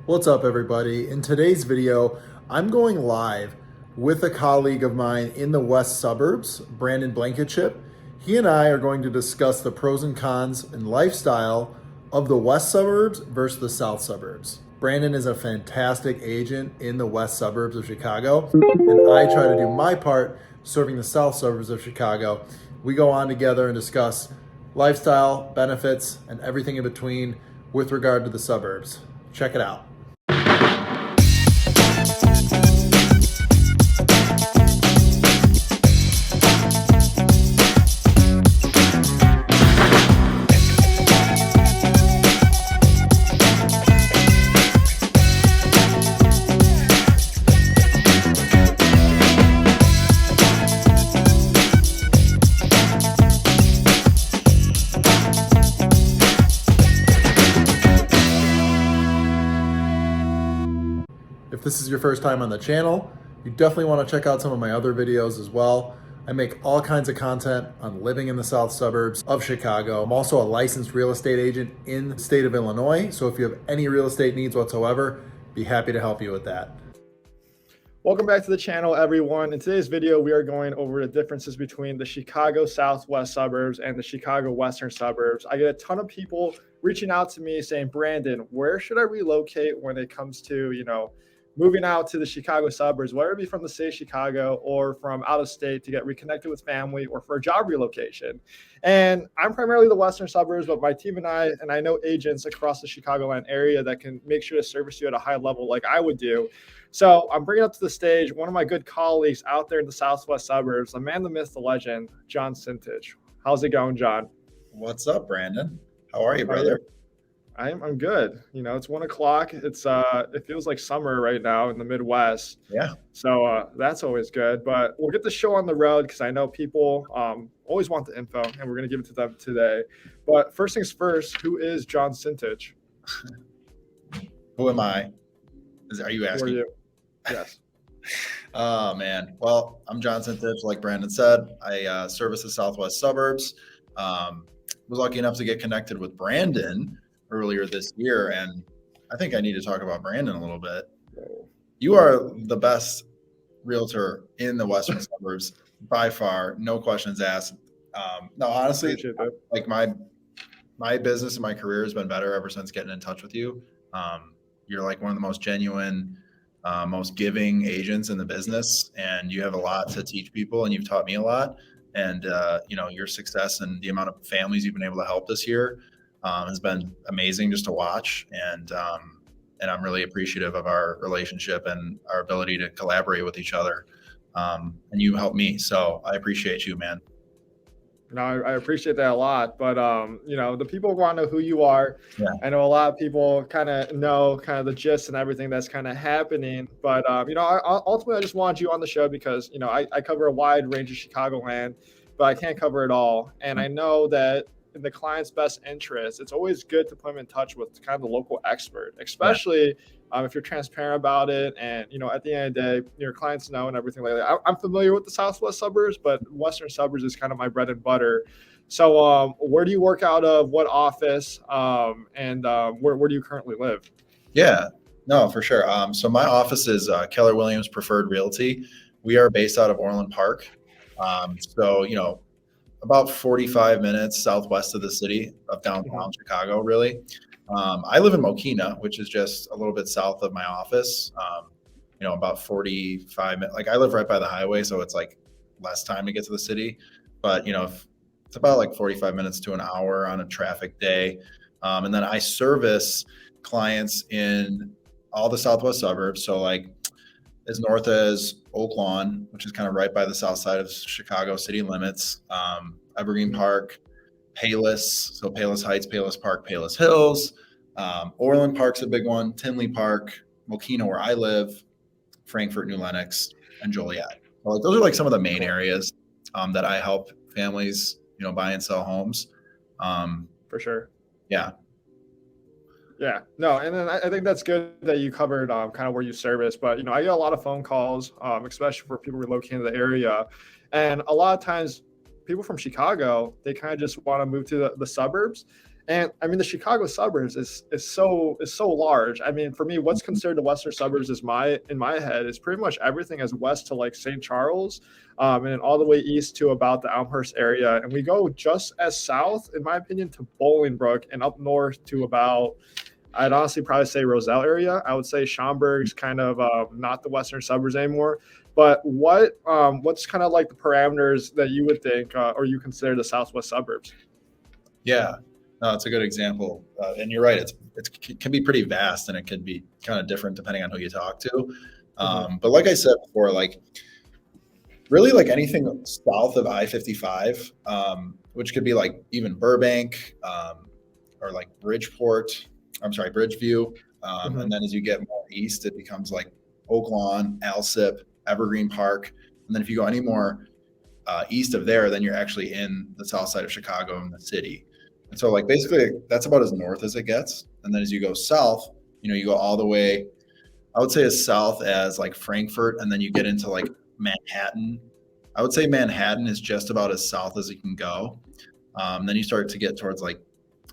What's up, everybody? In today's video, I'm going live with a colleague of mine in the west suburbs, Brandon Blankenship. He and I are going to discuss the pros and cons and lifestyle of the west suburbs versus the south suburbs. Brandon is a fantastic agent in the west suburbs of Chicago, and I try to do my part serving the south suburbs of Chicago. We go on together and discuss lifestyle, benefits, and everything in between with regard to the suburbs. Check it out. If this is your first time on the channel, you definitely want to check out some of my other videos as well. I make all kinds of content on living in the south suburbs of Chicago. I'm also a licensed real estate agent in the state of Illinois. So if you have any real estate needs whatsoever, be happy to help you with that. Welcome back to the channel, everyone. In today's video, we are going over the differences between the Chicago southwest suburbs and the Chicago western suburbs. I get a ton of people reaching out to me saying, Brandon, where should I relocate when it comes to, moving out to the Chicago suburbs, whether it be from the state of Chicago or from out of state to get reconnected with family or for a job relocation. And I'm primarily the western suburbs, but my team and I know agents across the Chicagoland area that can make sure to service you at a high level like I would do. So I'm bringing up to the stage one of my good colleagues out there in the southwest suburbs, the man, the myth, the legend, John Sintich. How's it going, John? What's up, Brandon? How are you, brother? I'm good. It's 1 o'clock. It feels like summer right now in the Midwest. Yeah. So that's always good. But we'll get the show on the road because I know people always want the info, and we're going to give it to them today. But first things first, who is John Sintich? Who am I? Are you asking? Who are you? Yes. Oh, man. Well, I'm John Sintich, like Brandon said. I service the southwest suburbs. Was lucky enough to get connected with Brandon earlier this year, and I think I need to talk about Brandon a little bit. You are the best realtor in the western suburbs by far, no questions asked. No, honestly, like my business and my career has been better ever since getting in touch with you. You're like one of the most genuine, most giving agents in the business, and you have a lot to teach people, and you've taught me a lot. And your success and the amount of families you've been able to help this year has been amazing just to watch, and I'm really appreciative of our relationship and our ability to collaborate with each other. And you helped me, so I appreciate you, man. No, I appreciate that a lot. But the people want to know who you are. Yeah. I know a lot of people kind of know kind of the gist and everything that's kind of happening. But ultimately, I just wanted you on the show because I cover a wide range of Chicagoland, but I can't cover it all. And I know that in the client's best interest, it's always good to put them in touch with kind of the local expert, especially if you're transparent about it. And, at the end of the day, your clients know and everything like that. I'm familiar with the southwest suburbs, but western suburbs is kind of my bread and butter. So where do you work out of? What office? And where do you currently live? Yeah, no, for sure. So my office is Keller Williams Preferred Realty. We are based out of Orland Park. About 45 minutes southwest of the city of downtown Chicago, really. I live in Mokina, which is just a little bit south of my office. About 45 minutes. Like I live right by the highway, so it's like less time to get to the city. But it's about like 45 minutes to an hour on a traffic day. And then I service clients in all the southwest suburbs. So like as north as Oak Lawn, which is kind of right by the south side of Chicago city limits, Evergreen Park, Palos, so Palos Heights, Palos Park, Palos Hills, Orland Park's a big one, Tinley Park, Mokina, where I live, Frankfort, New Lenox, and Joliet. So like those are like some of the main areas that I help families, buy and sell homes. For sure. Yeah. Yeah, no, and then I think that's good that you covered kind of where you service. But I get a lot of phone calls, especially for people relocating to the area, and a lot of times people from Chicago, they kind of just want to move to the suburbs, And I mean, the Chicago suburbs is so large. I mean, for me, what's considered the western suburbs is in my head is pretty much everything as west to like St. Charles, and then all the way east to about the Elmhurst area, and we go just as south, in my opinion, to Bolingbrook, and up north to about, I'd honestly probably say Roselle area. I would say Schaumburg's kind of not the western suburbs anymore. But what's kind of like the parameters that you would think or you consider the southwest suburbs? Yeah, no, it's a good example, and you're right. It can be pretty vast, and it can be kind of different depending on who you talk to. But like I said before, like really like anything south of I-55, which could be like even Burbank or like Bridgeport. I'm sorry, Bridgeview. And then as you get more east, it becomes like Oak Lawn, Alsip, Evergreen Park. And then if you go any more east of there, then you're actually in the south side of Chicago in the city. And so like basically that's about as north as it gets. And then as you go south, you go all the way, I would say as south as like Frankfurt, and then you get into like Manhattan. I would say Manhattan is just about as south as it can go. Then you start to get towards like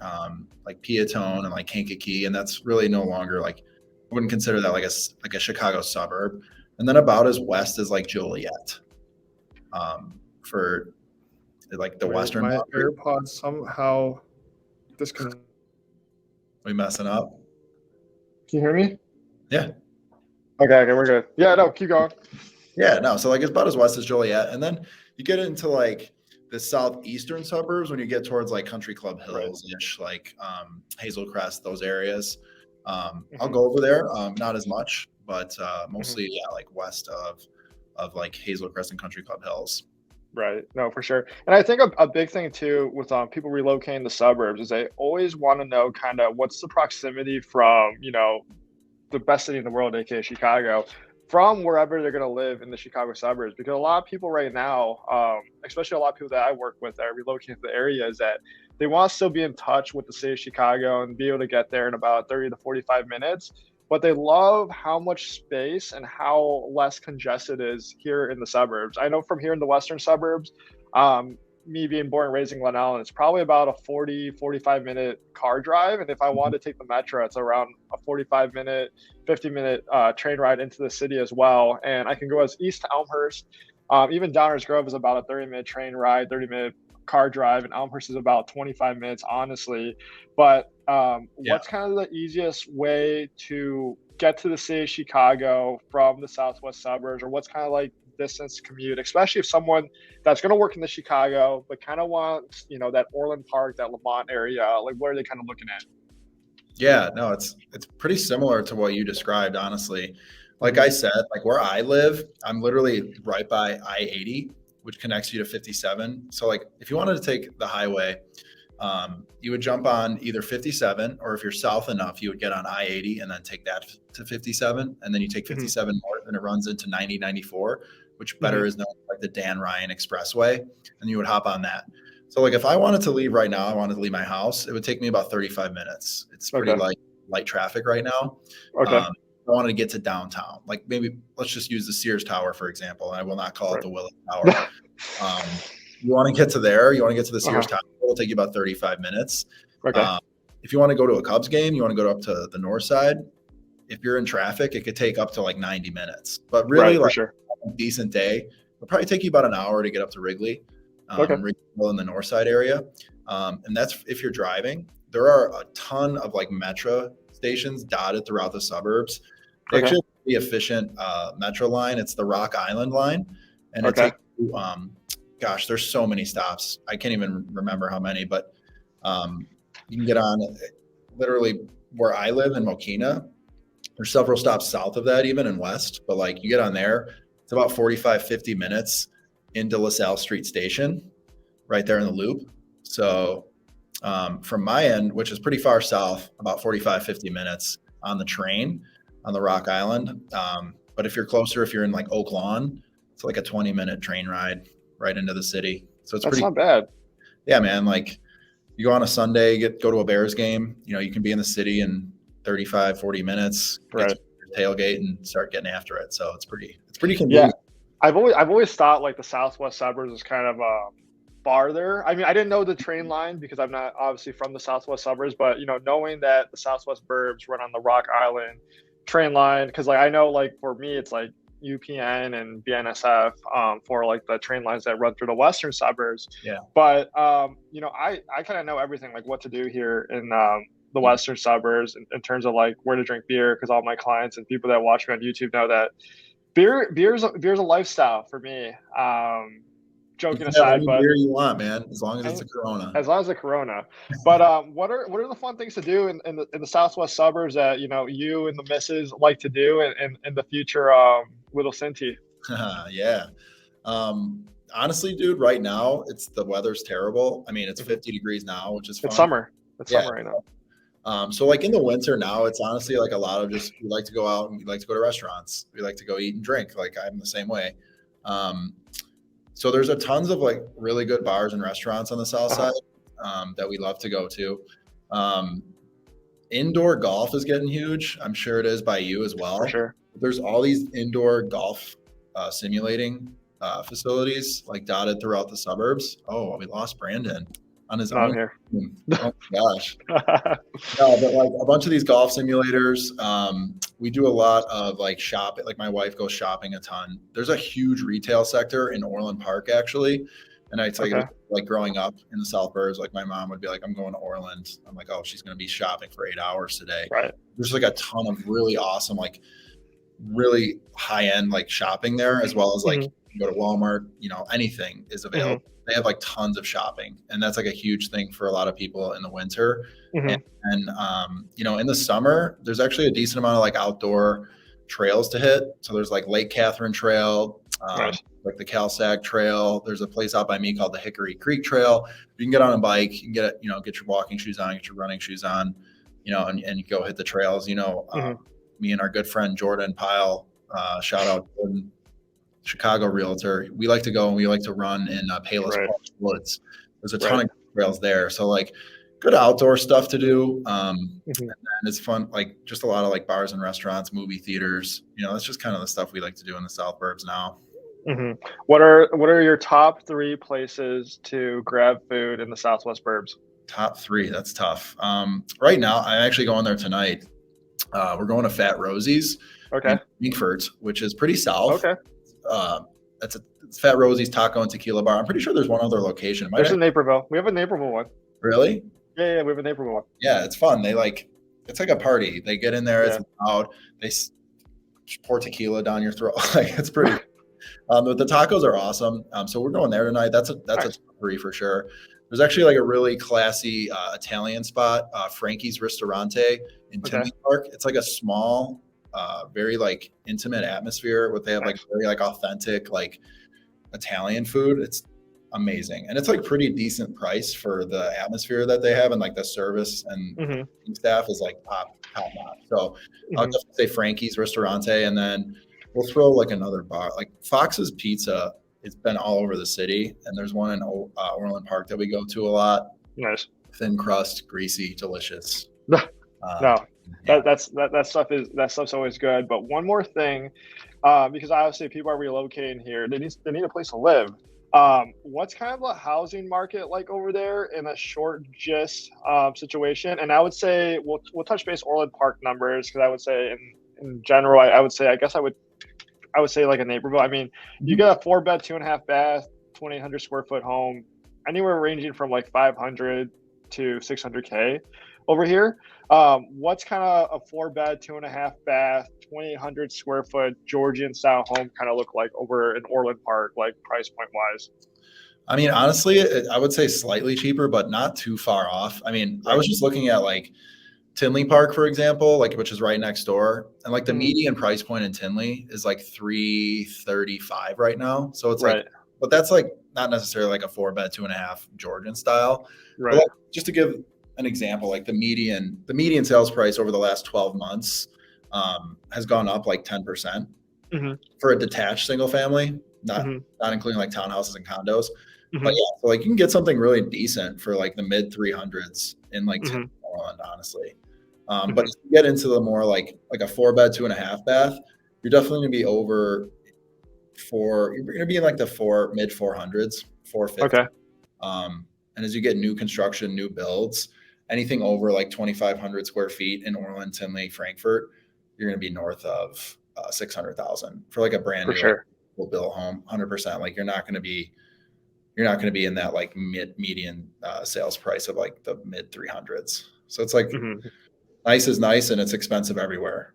Peatone and like Kankakee, and that's really no longer like, I wouldn't consider that like a Chicago suburb. And then about as west as like Joliet, for like the western. My AirPods somehow disconnected. We messing up? Can you hear me? Yeah. Okay, we're good. Yeah, no, keep going. Yeah, no. So like it's about as west as Joliet, and then you get into like the southeastern suburbs when you get towards like Country Club Hills-ish, like Hazel Crest, those areas. I'll go over there, not as much, but mostly like west of like Hazel Crest and Country Club Hills. Right. No, for sure. And I think a big thing too with people relocating the suburbs is they always want to know kind of what's the proximity from, the best city in the world, aka Chicago, from wherever they're going to live in the Chicago suburbs. Because a lot of people right now, especially a lot of people that I work with that are relocating to the area, is that they want to still be in touch with the city of Chicago and be able to get there in about 30 to 45 minutes. But they love how much space and how less congested it is here in the suburbs. I know from here in the western suburbs, me being born and raised in Glen Ellen, it's probably about a 45 minute car drive. And if I want to take the metro, it's around a 45 minute, 50-minute train ride into the city as well. And I can go as east to Elmhurst. Even Downers Grove is about a 30-minute train ride, 30-minute car drive, and Elmhurst is about 25 minutes, honestly. But what's kind of the easiest way to get to the city of Chicago from the southwest suburbs, or what's kind of like distance commute, especially if someone that's going to work in the Chicago but kind of wants, that Orland Park, that Lamont area, like what are they kind of looking at? Yeah, no, it's pretty similar to what you described, honestly. Like I said, like where I live, I'm literally right by I-80, which connects you to 57. So like if you wanted to take the highway, you would jump on either 57, or if you're south enough, you would get on I-80 and then take that to 57. And then you take 57 north and it runs into 90-94, which better is known as like the Dan Ryan Expressway. And you would hop on that. So like if I wanted to leave right now, I wanted to leave my house, it would take me about 35 minutes. It's pretty light traffic right now. Okay. I wanted to get to downtown. Like maybe let's just use the Sears Tower, for example. And I will not call it the Willis Tower. You want to get to there, you want to get to the Sears Tower, it'll take you about 35 minutes. Okay. If you want to go to a Cubs game, you want to go up to the north side. If you're in traffic, it could take up to like 90 minutes. But really, like a decent day, it'll probably take you about an hour to get up to Wrigley. Wrigley in the north side area. And that's if you're driving. There are a ton of like metro stations dotted throughout the suburbs. Actually, the efficient metro line, it's the Rock Island line. And it takes you, gosh, there's so many stops. I can't even remember how many, but you can get on literally where I live in Mokina. There's several stops south of that, even in west, but like you get on there, it's about 45, 50 minutes into LaSalle Street Station, right there in the loop. So from my end, which is pretty far south, about 45, 50 minutes on the train on the Rock Island. But if you're closer, if you're in like Oak Lawn, it's like a 20-minute train ride right into the city. So it's not bad. Yeah, man. Like you go on a Sunday, go to a Bears game, you can be in the city in 35, 40 minutes, tailgate and start getting after it. So it's pretty convenient. Yeah. I've always thought like the southwest suburbs is kind of farther. I mean, I didn't know the train line because I'm not obviously from the Southwest suburbs, but knowing that the Southwest burbs run on the Rock Island train line, because like I know like for me it's like UPN and BNSF for like the train lines that run through the western suburbs. Yeah. But I kind of know everything like what to do here in the western suburbs in terms of like where to drink beer, because all my clients and people that watch me on YouTube know that beer's a lifestyle for me. Joking aside, any but beer you want, man, as long as it's a Corona. as long as a Corona. But what are the fun things to do in the Southwest suburbs that you and the missus like to do in the future with Osinti? Yeah. Honestly, dude, right now the weather's terrible. I mean, it's 50 degrees now, which is fun. It's summer. It's Yeah. summer right now. So like in the winter now, it's honestly like a lot of just, we like to go out and we like to go to restaurants. We like to go eat and drink. Like I'm the same way. So there's a tons of like really good bars and restaurants on the south side that we love to go to. Indoor golf is getting huge. I'm sure it is by you as well. For sure. There's all these indoor golf simulating facilities like dotted throughout the suburbs. Oh, we lost Brandon on his own. Here. Oh my gosh. No, but like a bunch of these golf simulators. We do a lot of like shopping. Like my wife goes shopping a ton. There's a huge retail sector in Orland Park actually. And I tell you, like growing up in the South Burbs, like my mom would be like, I'm going to Orland. I'm like, oh, she's going to be shopping for 8 hours today. Right. There's like a ton of really awesome, like really high end, like shopping there, as well as like you go to Walmart, anything is available. They have like tons of shopping, and that's like a huge thing for a lot of people in the winter. And in the summer, there's actually a decent amount of like outdoor trails to hit. So there's like Lake Catherine Trail, like the Calsag Trail. There's a place out by me called the Hickory Creek Trail. You can get on a bike, you can get your walking shoes on, get your running shoes on, and you go hit the trails. Me and our good friend Jordan Pyle, shout out Jordan, Chicago realtor. We like to go and we like to run in Palos Park Woods. There's a ton of trails there. So like good outdoor stuff to do. And it's fun, like just a lot of like bars and restaurants, movie theaters. That's just kind of the stuff we like to do in the South Burbs now. What are your top 3 places to grab food in the Southwest Burbs? Top 3, that's tough. Right now, I'm actually going there tonight. We're going to Fat Rosie's in Frankfurt, which is pretty south. It's Fat Rosie's Taco and Tequila Bar. I'm pretty sure there's one other location. There's a Naperville. We have a Naperville one. Really? Yeah, we have a Naperville one. Yeah, it's fun. It's like a party. They get in there, it's loud. They pour tequila down your throat. Like it's pretty. But the tacos are awesome. So we're going there tonight. That's a top 3 for sure. There's actually like a really classy Italian spot, Frankie's Ristorante in Tinley Park. It's like a small, very like intimate atmosphere where they have like very like authentic like Italian food. It's amazing, and it's like pretty decent price for the atmosphere that they have, and like the service and staff is like top notch. So I'll just say Frankie's Ristorante, and then we'll throw like another bar, like Fox's Pizza. It's been all over the city, and there's one in Orland Park that we go to a lot. Nice, thin crust, greasy, delicious. That stuff's always good. But one more thing, because obviously people are relocating here, they need a place to live. What's kind of the housing market like over there in a short gist situation? And I would say we'll touch base Orland Park numbers, because I would say in general, I would say like a Naperville. I mean, you get a 4-bed, 2.5 bath, 2,800 square foot home, anywhere ranging from like 500 to 600K over here. What's kind of a 4-bed, 2.5 bath, 2,800 square foot Georgian style home kind of look like over in Orland Park, like price point wise? I mean, honestly, I would say slightly cheaper, but not too far off. I mean, I was just looking at like Tinley Park, for example, like which is right next door, and like the median price point in Tinley is like $335 right now. So it's like, but that's like not necessarily like a 4-bed, 2.5 Georgian style. Right. But like, just to give an example, like the median sales price over the last 12 months has gone up like 10% for a detached single family, not including like townhouses and condos. But yeah, so like you can get something really decent for like the mid 300s in like Orland, honestly. But if you get into the more like a 4-bed, 2.5 bath, you're definitely gonna be you're gonna be in like the mid 400s, 450. And as you get new construction, new builds, anything over like 2,500 square feet in Orland, Tinley, Frankfurt, you're going to be north of 600,000 for like a brand For new sure. like, built home. 100%. Like you're not going to be in that like median sales price of like the mid 300s. So it's like nice is nice and it's expensive everywhere.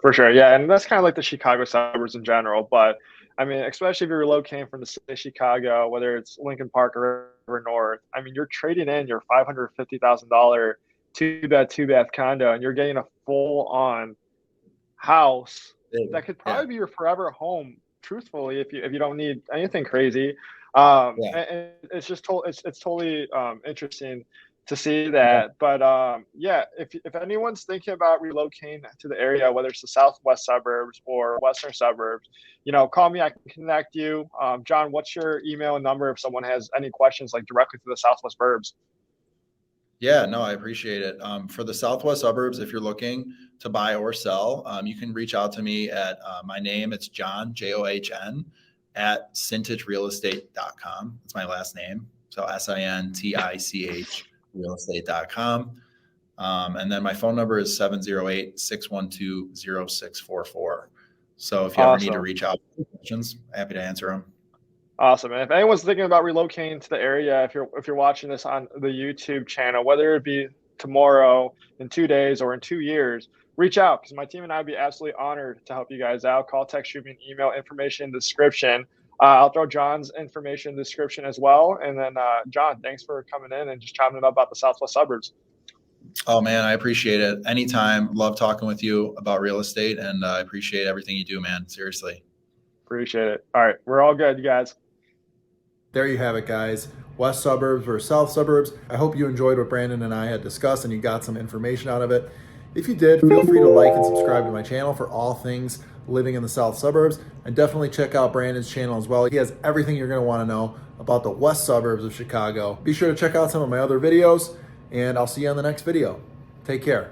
For sure. Yeah. And that's kind of like the Chicago suburbs in general. But I mean, especially if you're relocating from the city of Chicago, whether it's Lincoln Park or River North, I mean, you're trading in your $550,000 two bath condo and you're getting a full on house that could probably be your forever home, truthfully, if you don't need anything crazy. And it's just it's totally interesting to see that. But yeah, if anyone's thinking about relocating to the area, whether it's the southwest suburbs or western suburbs, call me. I can connect you. John, what's your email and number if someone has any questions, like directly to the southwest burbs? Yeah, no, I appreciate it. For the southwest suburbs, if you're looking to buy or sell, you can reach out to me at my name. It's John, John, at sintichrealestate.com. It's my last name. So SINTICH realestate.com. And then my phone number is 708-612-0644. So if you ever need to reach out with questions, happy to answer them. Awesome. And if anyone's thinking about relocating to the area, if you're watching this on the YouTube channel, whether it be tomorrow, in 2 days, or in 2 years, reach out because my team and I would be absolutely honored to help you guys out. Call, text, shoot me an email, information in the description. I'll throw John's information in the description as well. And then, John, thanks for coming in and just chiming up about the southwest suburbs. Oh, man, I appreciate it. Anytime. Love talking with you about real estate, and I appreciate everything you do, man. Seriously. Appreciate it. All right. We're all good, you guys. There you have it, guys. West suburbs versus south suburbs. I hope you enjoyed what Brandon and I had discussed and you got some information out of it. If you did, feel free to like and subscribe to my channel for all things living in the south suburbs. And definitely check out Brandon's channel as well. He has everything you're going to want to know about the west suburbs of Chicago. Be sure to check out some of my other videos, and I'll see you on the next video. Take care.